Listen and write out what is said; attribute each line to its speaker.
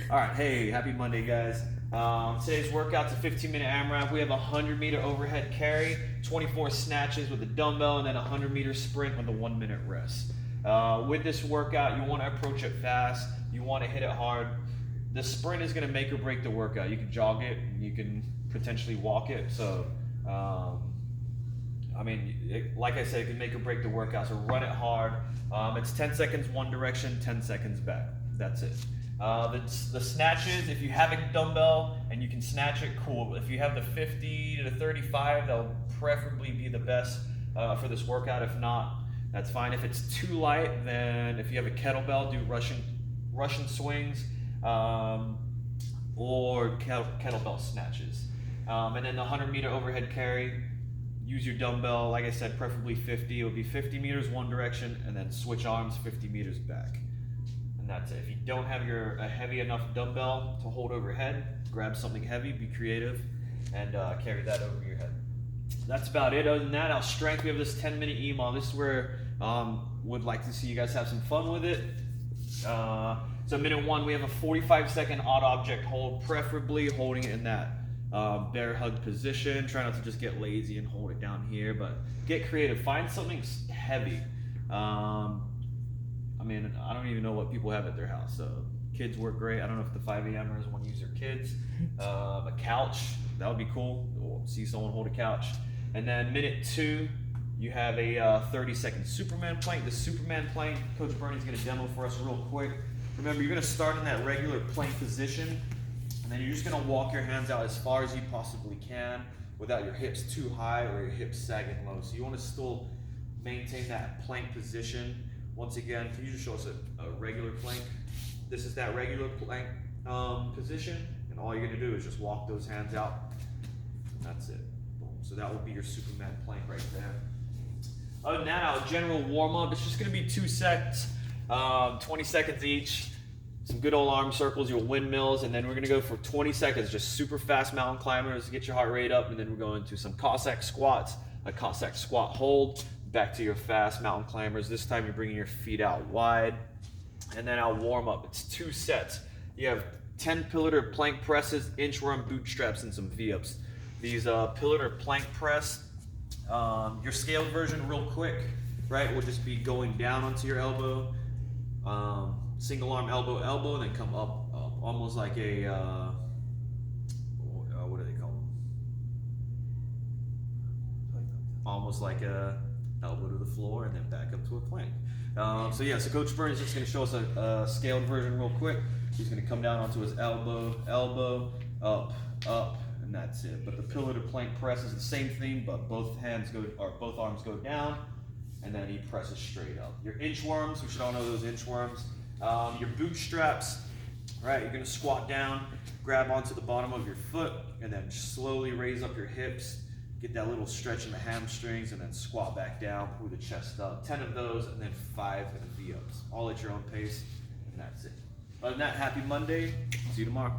Speaker 1: All right, hey, happy Monday, guys. Today's workout's a 15-minute AMRAP. We have a 100-meter overhead carry, 24 snatches with a dumbbell, and then a 100-meter sprint with a 1-minute rest. With this workout, you want to approach it fast. You want to hit it hard. The sprint is going to make or break the workout. You can jog it, you can potentially walk it. So, like I said, it can make or break the workout. So run it hard. It's 10 seconds one direction, 10 seconds back. That's it. The snatches, if you have a dumbbell and you can snatch it, cool. If you have the 50 to 35, that'll preferably be the best for this workout. If not, that's fine. If it's too light, then if you have a kettlebell, do Russian swings or kettlebell snatches. And then the 100-meter overhead carry, use your dumbbell, like I said, preferably 50. It would be 50 meters one direction and then switch arms 50 meters back. And that's it. If you don't have a heavy enough dumbbell to hold overhead, grab something heavy, be creative, and carry that over your head. That's about it. Other than that, our strength, we have this 10-minute Emom. This is where would like to see you guys have some fun with it. So minute one, we have a 45-second odd object hold, preferably holding it in that bear hug position. Try not to just get lazy and hold it down here, but get creative. Find something heavy. I don't even know what people have at their house. So kids work great. I don't know if the 5 a.m.ers want to use their kids. A couch, that would be cool. We'll see someone hold a couch. And then minute two, you have a 30-second Superman plank. The Superman plank, Coach Bernie's going to demo for us real quick. Remember, you're going to start in that regular plank position, and then you're just going to walk your hands out as far as you possibly can without your hips too high or your hips sagging low. So you want to still maintain that plank position. Once again, can you just show us a regular plank? This is that regular plank position, and all you're going to do is just walk those hands out, and that's it. Boom. So that will be your Superman plank right there. Other than that, our general warm-up, it's just going to be 2 sets, 20 seconds each. Some good old arm circles, your windmills, and then we're going to go for 20 seconds, just super fast mountain climbers to get your heart rate up, and then we're going to some Cossack squats, a Cossack squat hold, back to your fast mountain climbers. This time you're bringing your feet out wide. And then our warm up, it's 2 sets. You have 10 pillar to plank presses, inchworm bootstraps, and some V-ups. These pillar to plank press, your scaled version real quick, right, will just be going down onto your elbow, single arm elbow, elbow, and then come up, almost like a, what do they call them? Almost like a elbow to the floor and then back up to a plank. So Coach Bernie is just going to show us a scaled version real quick. He's going to come down onto his elbow, elbow, up, and that's it. But the pillar to plank press is the same thing, but both arms go down, and then he presses straight up. Your inchworms, we should all know those inchworms. Your bootstraps, right? You're going to squat down, grab onto the bottom of your foot, and then slowly raise up your hips. Get that little stretch in the hamstrings, and then squat back down, pull the chest up. 10 of those, and then 5 in the V-ups. All at your own pace, and that's it. Other than that, happy Monday. See you tomorrow.